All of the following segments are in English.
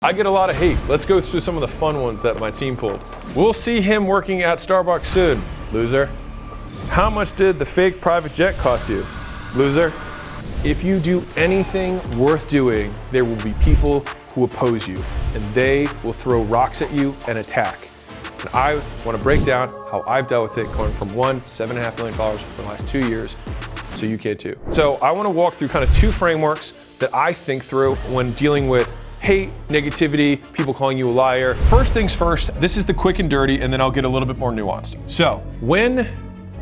I get a lot of hate. Let's go through some of the fun ones that my team pulled. We'll see him working at Starbucks soon, loser. How much did the fake private jet cost you, loser? If you do anything worth doing, there will be people who oppose you, and they will throw rocks at you and attack. And I want to break down how I've dealt with it, going from $1 to $7.5 million for the last 2 years, so you can too. So I want to walk through kind of two frameworks that I think through when dealing with hate, negativity, people calling you a liar. First things first, this is the quick and dirty, and then I'll get a little bit more nuanced. So when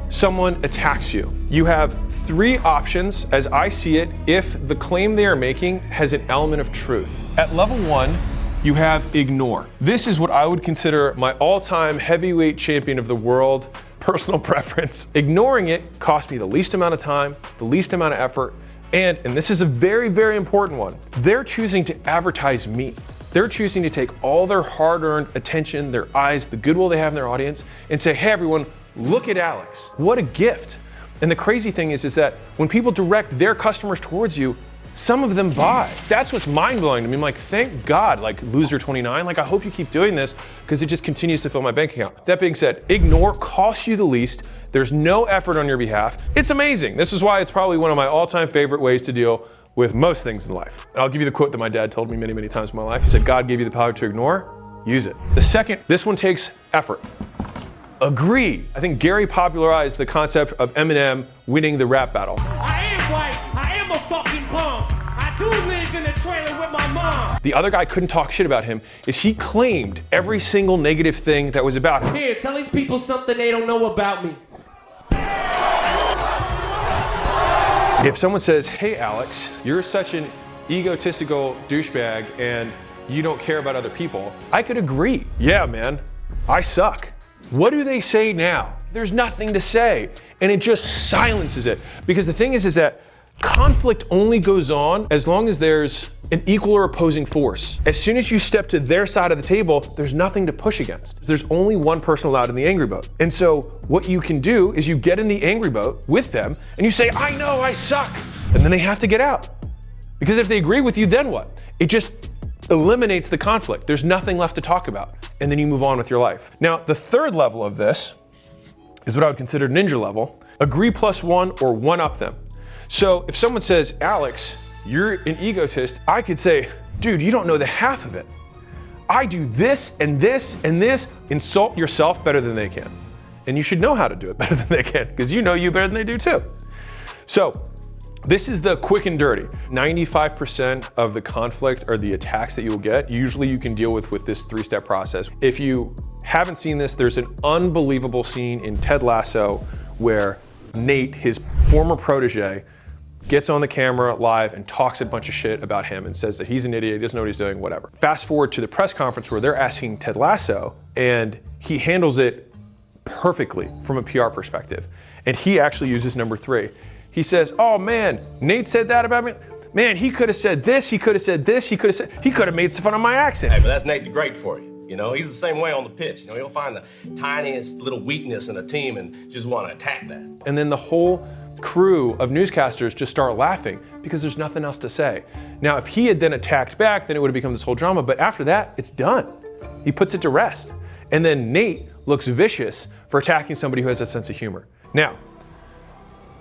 someone attacks you, you have three options as I see it if the claim they are making has an element of truth. At level one, you have ignore. This is what I would consider my all-time heavyweight champion of the world, personal preference. Ignoring it cost me the least amount of time, the least amount of effort, and this is a very, very important one, they're choosing to advertise me. They're choosing to take all their hard-earned attention, their eyes, the goodwill they have in their audience, and say, hey everyone, look at Alex. What a gift. And the crazy thing is that when people direct their customers towards you, some of them buy. That's what's mind-blowing to me. I'm like, thank God, like loser29, like I hope you keep doing this because it just continues to fill my bank account. That being said, ignore costs you the least. There's no effort on your behalf. It's amazing. This is why it's probably one of my all-time favorite ways to deal with most things in life. And I'll give you the quote that my dad told me many, many times in my life. He said, God gave you the power to ignore, use it. The second, this one takes effort. Agree. I think Gary popularized the concept of Eminem winning the rap battle. I am white, I am a fucking punk. I do live in a trailer with my mom. The other guy couldn't talk shit about him is he claimed every single negative thing that was about him. Here, tell these people something they don't know about me. If someone says, hey Alex, you're such an egotistical douchebag and you don't care about other people, I could agree. Yeah, man, I suck. What do they say now? There's nothing to say, and it just silences it. Because the thing is that conflict only goes on as long as there's an equal or opposing force. As soon as you step to their side of the table, there's nothing to push against. There's only one person allowed in the angry boat. And so what you can do is you get in the angry boat with them and you say, I know I suck. And then they have to get out. Because if they agree with you, then what? It just eliminates the conflict. There's nothing left to talk about. And then you move on with your life. Now, the third level of this is what I would consider ninja level. Agree plus one or one up them. So if someone says, Alex, you're an egotist, I could say, dude, you don't know the half of it. I do this and this and this. Insult yourself better than they can. And you should know how to do it better than they can because you know you better than they do too. So this is the quick and dirty. 95% of the conflict or the attacks that you will get, usually you can deal with this three-step process. If you haven't seen this, there's an unbelievable scene in Ted Lasso where Nate, his former protege, gets on the camera live and talks a bunch of shit about him and says that he's an idiot, he doesn't know what he's doing, whatever. Fast forward to the press conference where they're asking Ted Lasso and he handles it perfectly from a PR perspective. And he actually uses number 3. He says, oh man, Nate said that about me? Man, he could have said this, he could have said this, he could have made some fun of my accent. Hey, but that's Nate the Great for you. You know, he's the same way on the pitch. You know, he'll find the tiniest little weakness in a team and just want to attack that. And then the whole crew of newscasters just start laughing because there's nothing else to say. Now, if he had then attacked back, then it would have become this whole drama, but after that, it's done. He puts it to rest. And then Nate looks vicious for attacking somebody who has a sense of humor. Now,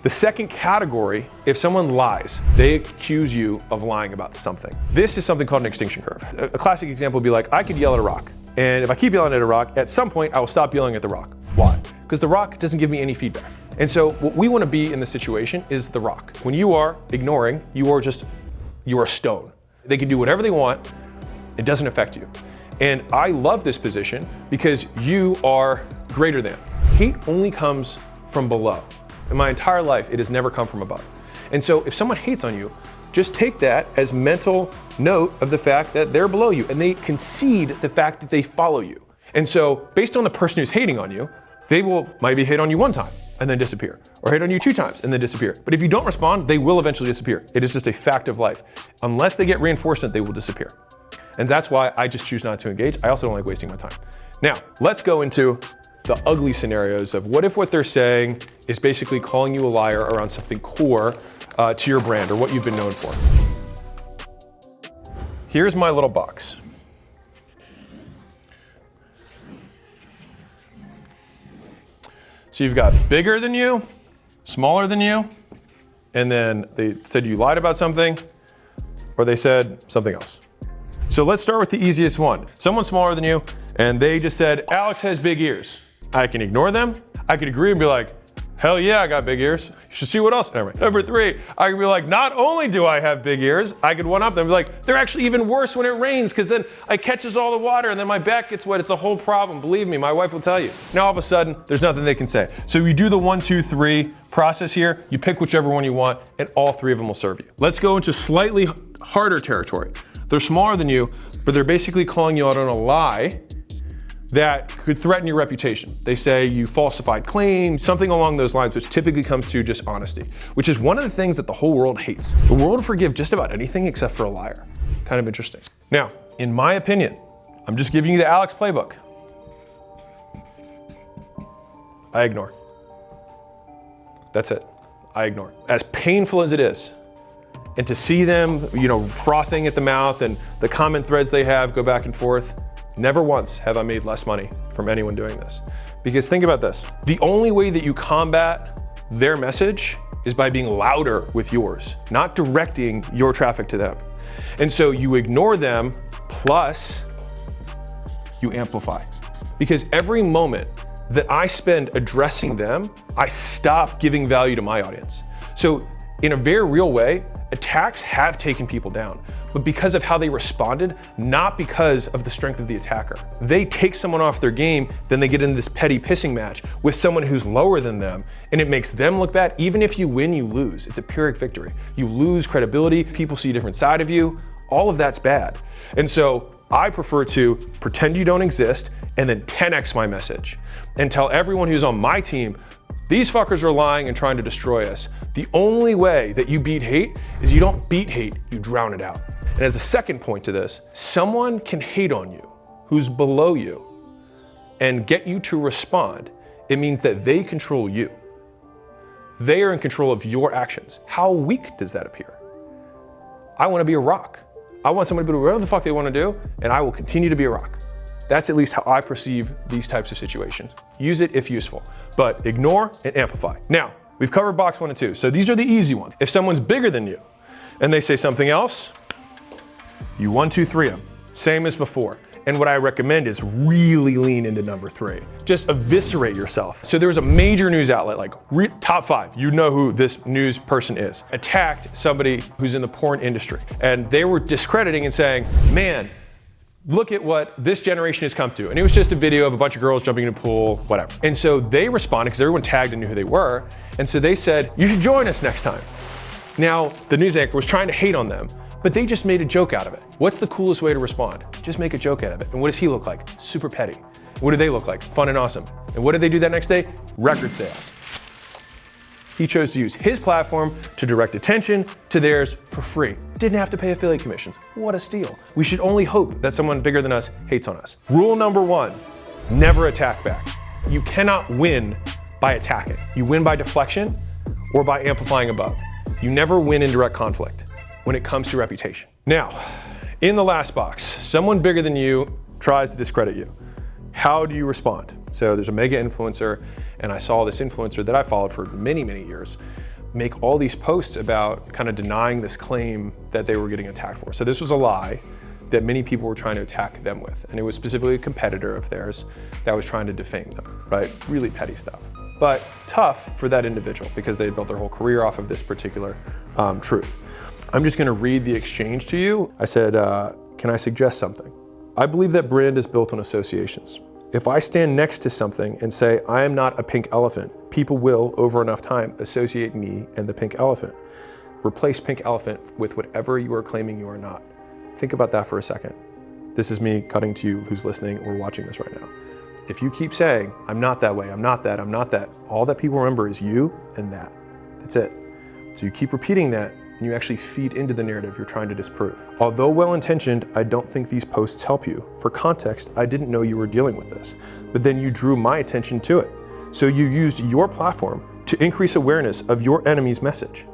the second category, if someone lies, they accuse you of lying about something. This is something called an extinction curve. A classic example would be like, I could yell at a rock. And if I keep yelling at a rock, at some point I will stop yelling at the rock. Why? Because the rock doesn't give me any feedback. And so what we want to be in this situation is the rock. When you are ignoring, you are a stone. They can do whatever they want. It doesn't affect you. And I love this position because you are greater than. Hate only comes from below. In my entire life, it has never come from above. And so if someone hates on you, just take that as mental note of the fact that they're below you and they concede the fact that they follow you. And so based on the person who's hating on you, they will maybe hate on you one time and then disappear, or hate on you 2 times and then disappear. But if you don't respond, they will eventually disappear. It is just a fact of life. Unless they get reinforcement, they will disappear. And that's why I just choose not to engage. I also don't like wasting my time. Now, let's go into the ugly scenarios of what if what they're saying is basically calling you a liar around something core to your brand or what you've been known for. Here's my little box. So you've got bigger than you, smaller than you, and then they said you lied about something, or they said something else. So let's start with the easiest one. Someone smaller than you, and they just said, Alex has big ears. I can ignore them. I could agree and be like, hell yeah, I got big ears. You should see what else. Anyway, number 3, I could be like, not only do I have big ears, I could one up them and be like, they're actually even worse when it rains because then it catches all the water and then my back gets wet. It's a whole problem. Believe me, my wife will tell you. Now all of a sudden, there's nothing they can say. So you do the 1, 2, 3 process here. You pick whichever one you want and all 3 of them will serve you. Let's go into slightly harder territory. They're smaller than you, but they're basically calling you out on a lie that could threaten your reputation. They say you falsified claims, something along those lines, which typically comes to dishonesty, which is one of the things that the whole world hates. The world will forgive just about anything except for a liar. Kind of interesting. Now, in my opinion, I'm just giving you the Alex playbook. I ignore. That's it. I ignore. As painful as it is, and to see them, frothing at the mouth and the comment threads they have go back and forth, never once have I made less money from anyone doing this. Because think about this, the only way that you combat their message is by being louder with yours, not directing your traffic to them. And so you ignore them, plus you amplify. Because every moment that I spend addressing them, I stop giving value to my audience. So in a very real way, attacks have taken people down, but because of how they responded, not because of the strength of the attacker. They take someone off their game, then they get into this petty pissing match with someone who's lower than them, and it makes them look bad. Even if you win, you lose. It's a Pyrrhic victory. You lose credibility, people see a different side of you, all of that's bad. And so I prefer to pretend you don't exist and then 10x my message and tell everyone who's on my team, these fuckers are lying and trying to destroy us. The only way that you beat hate is you don't beat hate, you drown it out. And as a second point to this, someone can hate on you who's below you and get you to respond. It means that they control you. They are in control of your actions. How weak does that appear? I want to be a rock. I want somebody to do whatever the fuck they want to do, and I will continue to be a rock. That's at least how I perceive these types of situations. Use it if useful, but ignore and amplify. Now, we've covered box 1 and 2, so these are the easy ones. If someone's bigger than you and they say something else, you 1, 2, 3 them. Same as before. And what I recommend is really lean into number 3. Just eviscerate yourself. So there was a major news outlet, like top 5, you know who this news person is, attacked somebody who's in the porn industry. And they were discrediting and saying, man, look at what this generation has come to. And it was just a video of a bunch of girls jumping in a pool, whatever. And so they responded, because everyone tagged and knew who they were. And so they said, you should join us next time. Now, the news anchor was trying to hate on them, but they just made a joke out of it. What's the coolest way to respond? Just make a joke out of it. And what does he look like? Super petty. What do they look like? Fun and awesome. And what did they do that next day? Record sales. He chose to use his platform to direct attention to theirs for free. Didn't have to pay affiliate commissions. What a steal. We should only hope that someone bigger than us hates on us. Rule number 1, never attack back. You cannot win by attacking. You win by deflection or by amplifying above. You never win in direct conflict when it comes to reputation. Now, in the last box, someone bigger than you tries to discredit you. How do you respond? So there's a mega influencer, and I saw this influencer that I followed for many, many years make all these posts about kind of denying this claim that they were getting attacked for. So this was a lie that many people were trying to attack them with. And it was specifically a competitor of theirs that was trying to defame them, right? Really petty stuff. But tough for that individual because they had built their whole career off of this particular truth. I'm just gonna read the exchange to you. I said, can I suggest something? I believe that brand is built on associations. If I stand next to something and say, I am not a pink elephant, people will, over enough time, associate me and the pink elephant. Replace pink elephant with whatever you are claiming you are not. Think about that for a second. This is me cutting to you who's listening or watching this right now. If you keep saying, I'm not that way, I'm not that, I'm not that, all that people remember is you and that. That's it. So you keep repeating that, and you actually feed into the narrative you're trying to disprove. Although well-intentioned, I don't think these posts help you. For context, I didn't know you were dealing with this, but then you drew my attention to it. So you used your platform to increase awareness of your enemy's message.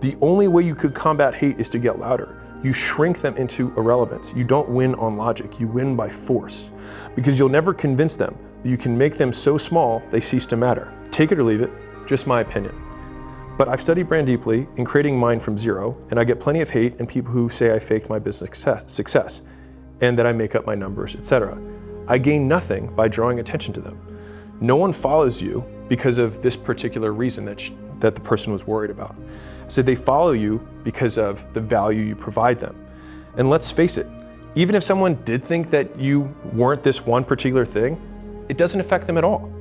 The only way you could combat hate is to get louder. You shrink them into irrelevance. You don't win on logic, you win by force. Because you'll never convince them, but you can make them so small they cease to matter. Take it or leave it, just my opinion. But I've studied brand deeply in creating mine from zero, and I get plenty of hate and people who say I faked my business success and that I make up my numbers, etc. I gain nothing by drawing attention to them. No one follows you because of this particular reason that the person was worried about. I said they follow you because of the value you provide them. And let's face it, even if someone did think that you weren't this one particular thing, it doesn't affect them at all.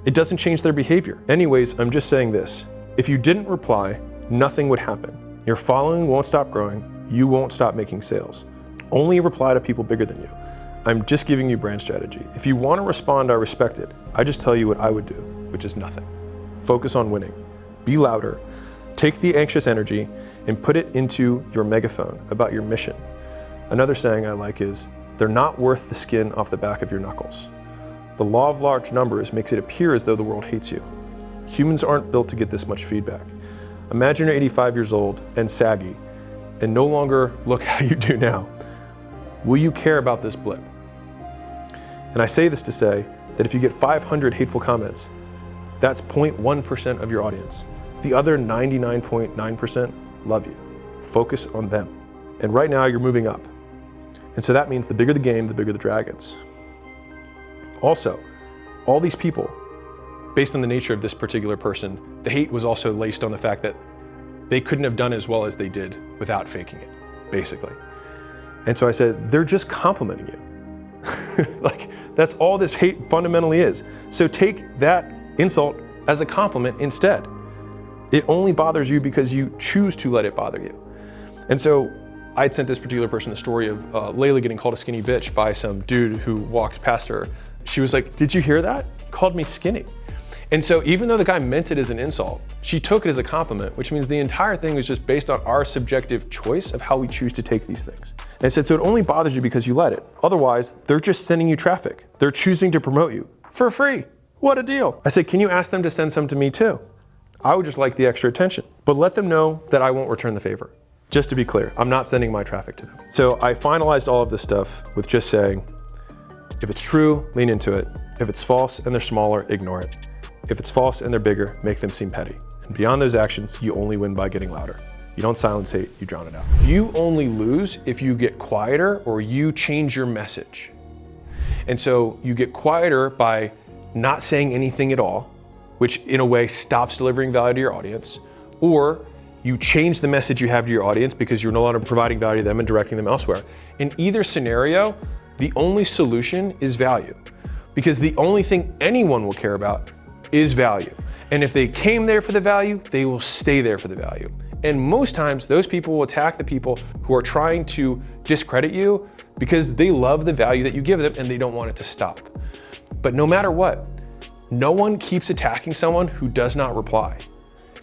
It doesn't change their behavior. Anyways, I'm just saying this. If you didn't reply, nothing would happen. Your following won't stop growing. You won't stop making sales. Only reply to people bigger than you. I'm just giving you brand strategy. If you want to respond, I respect it. I just tell you what I would do, which is nothing. Focus on winning. Be louder. Take the anxious energy and put it into your megaphone about your mission. Another saying I like is, they're not worth the skin off the back of your knuckles. The law of large numbers makes it appear as though the world hates you. Humans aren't built to get this much feedback. Imagine you're 85 years old and saggy and no longer look how you do now. Will you care about this blip? And I say this to say that if you get 500 hateful comments, that's 0.1% of your audience. The other 99.9% love you. Focus on them. And right now you're moving up. And so that means the bigger the game, the bigger the dragons. Also, all these people, based on the nature of this particular person, the hate was also laced on the fact that they couldn't have done as well as they did without faking it, basically. And so I said, they're just complimenting you. Like, that's all this hate fundamentally is. So take that insult as a compliment instead. It only bothers you because you choose to let it bother you. And so I'd sent this particular person the story of Layla getting called a skinny bitch by some dude who walked past her. She was like, did you hear that? Called me skinny. And so even though the guy meant it as an insult, she took it as a compliment, which means the entire thing was just based on our subjective choice of how we choose to take these things. And I said, so it only bothers you because you let it. Otherwise, they're just sending you traffic. They're choosing to promote you for free. What a deal. I said, can you ask them to send some to me too? I would just like the extra attention, but let them know that I won't return the favor. Just to be clear, I'm not sending my traffic to them. So I finalized all of this stuff with just saying, if it's true, lean into it. If it's false and they're smaller, ignore it. If it's false and they're bigger, make them seem petty. And beyond those actions, you only win by getting louder. You don't silence hate, you drown it out. You only lose if you get quieter or you change your message. And so you get quieter by not saying anything at all, which in a way stops delivering value to your audience, or you change the message you have to your audience because you're no longer providing value to them and directing them elsewhere. In either scenario, the only solution is value, because the only thing anyone will care about is value. And if they came there for the value, they will stay there for the value. And most times those people will attack the people who are trying to discredit you because they love the value that you give them and they don't want it to stop. But no matter what, no one keeps attacking someone who does not reply.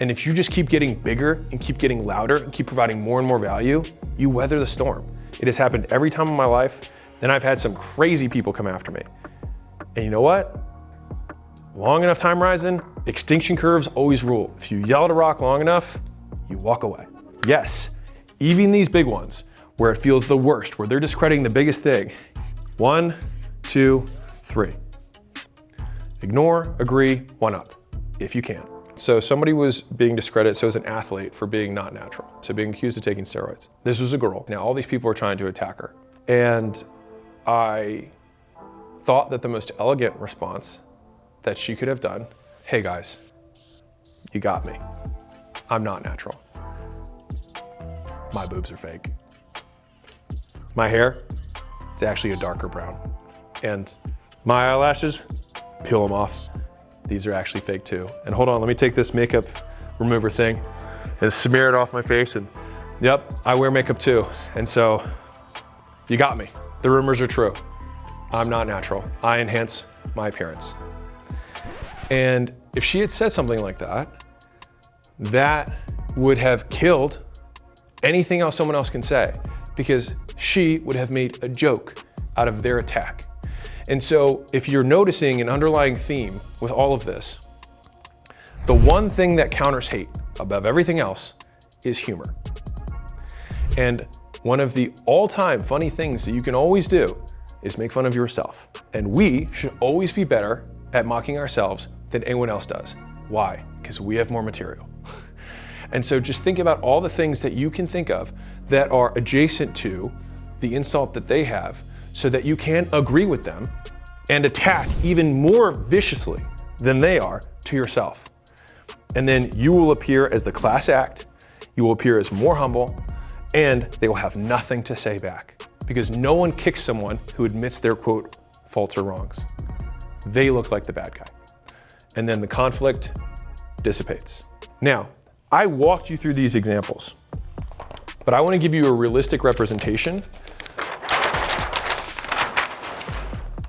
And if you just keep getting bigger and keep getting louder and keep providing more and more value, you weather the storm. It has happened every time in my life, and I've had some crazy people come after me. And you know what? Long enough time horizon, extinction curves always rule. If you yell at a rock long enough, you walk away. Yes, even these big ones, where it feels the worst, where they're discrediting the biggest thing. 1, 2, 3. Ignore, agree, one up, if you can. So somebody was being discredited, so as an athlete, for being not natural. So being accused of taking steroids. This was a girl. Now all these people are trying to attack her. And I thought that the most elegant response that she could have done, hey guys, you got me. I'm not natural. My boobs are fake. My hair, it's actually a darker brown. And my eyelashes, peel them off. These are actually fake too. And hold on, let me take this makeup remover thing and smear it off my face, and yep, I wear makeup too. And so, you got me. The rumors are true. I'm not natural. I enhance my appearance. And if she had said something like that, that would have killed anything else someone else can say, because she would have made a joke out of their attack. And so if you're noticing an underlying theme with all of this, the one thing that counters hate above everything else is humor. And one of the all-time funny things that you can always do is make fun of yourself. And we should always be better at mocking ourselves than anyone else does. Why? Because we have more material. And so just think about all the things that you can think of that are adjacent to the insult that they have, so that you can agree with them and attack even more viciously than they are to yourself. And then you will appear as the class act, you will appear as more humble, and they will have nothing to say back. Because no one kicks someone who admits their, quote, faults or wrongs. They look like the bad guy. And then the conflict dissipates. Now, I walked you through these examples, but I want to give you a realistic representation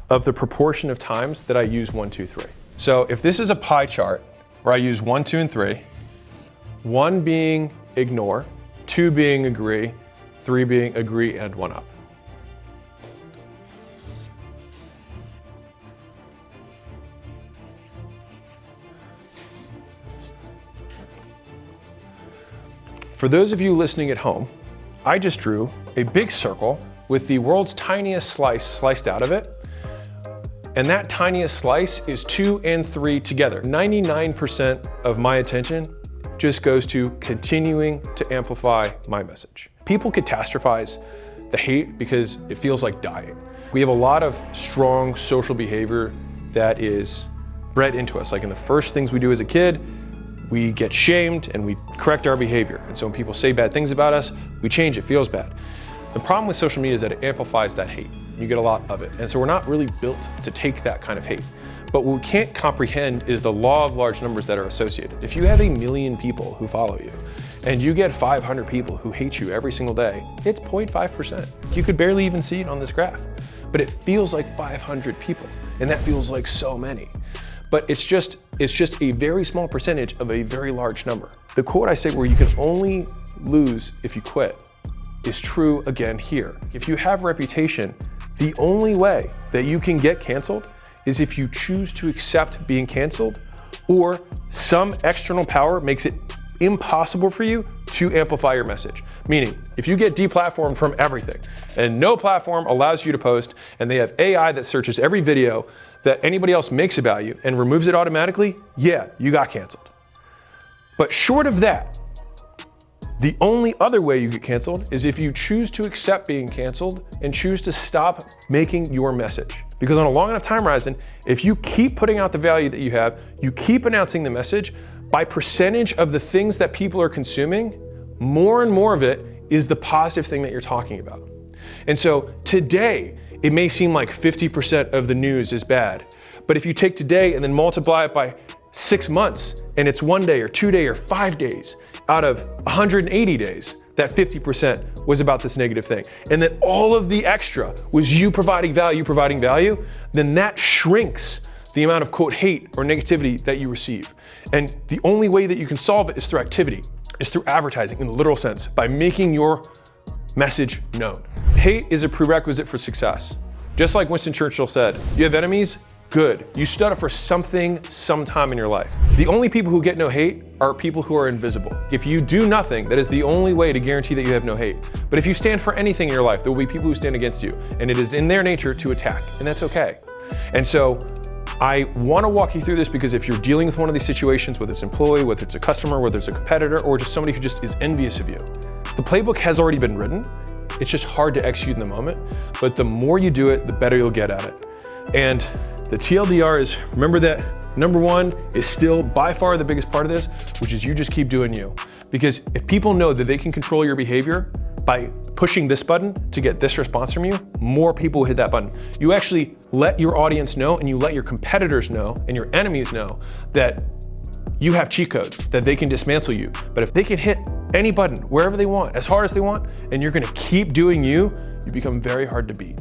of the proportion of times that I use 1, 2, 3. So if this is a pie chart where I use 1, 2, and 3, 1 being ignore, 2 being agree, 3 being agree and 1 up. For those of you listening at home, I just drew a big circle with the world's tiniest slice sliced out of it. And that tiniest slice is 2 and 3 together. 99% of my attention just goes to continuing to amplify my message. People catastrophize the hate because it feels like diet. We have a lot of strong social behavior that is bred into us. Like in the first things we do as a kid, we get shamed and we correct our behavior. And so when people say bad things about us, we change, it feels bad. The problem with social media is that it amplifies that hate. You get a lot of it. And so we're not really built to take that kind of hate. But what we can't comprehend is the law of large numbers that are associated. If you have 1 million people who follow you, and you get 500 people who hate you every single day, it's 0.5%. You could barely even see it on this graph. But it feels like 500 people, and that feels like so many. But it's just a very small percentage of a very large number. The quote I say where you can only lose if you quit is true again here. If you have reputation, the only way that you can get canceled is if you choose to accept being canceled, or some external power makes it impossible for you to amplify your message. Meaning, if you get deplatformed from everything and no platform allows you to post, and they have AI that searches every video that anybody else makes about you and removes it automatically, yeah, you got canceled. But short of that, the only other way you get canceled is if you choose to accept being canceled and choose to stop making your message. Because on a long enough time horizon, if you keep putting out the value that you have, you keep announcing the message, by percentage of the things that people are consuming, more and more of it is the positive thing that you're talking about. And so today, it may seem like 50% of the news is bad, but if you take today and then multiply it by 6 months, and it's 1 day or 2 days or 5 days out of 180 days, that 50% was about this negative thing, and that all of the extra was you providing value, then that shrinks the amount of, quote, hate or negativity that you receive. And the only way that you can solve it is through activity, is through advertising in the literal sense, by making your message known. Hate is a prerequisite for success. Just like Winston Churchill said, you have enemies? Good. You stood up for something sometime in your life. The only people who get no hate are people who are invisible. If you do nothing, that is the only way to guarantee that you have no hate. But if you stand for anything in your life, there will be people who stand against you, and it is in their nature to attack, and that's okay. And so I want to walk you through this because if you're dealing with one of these situations, whether it's an employee, whether it's a customer, whether it's a competitor, or just somebody who just is envious of you, the playbook has already been written. It's just hard to execute in the moment, but the more you do it, the better you'll get at it. And the TLDR is, remember that number one is still by far the biggest part of this, which is you just keep doing you. Because if people know that they can control your behavior by pushing this button to get this response from you, more people will hit that button. You actually let your audience know, and you let your competitors know and your enemies know that you have cheat codes, that they can dismantle you. But if they can hit any button, wherever they want, as hard as they want, and you're gonna keep doing you, you become very hard to beat.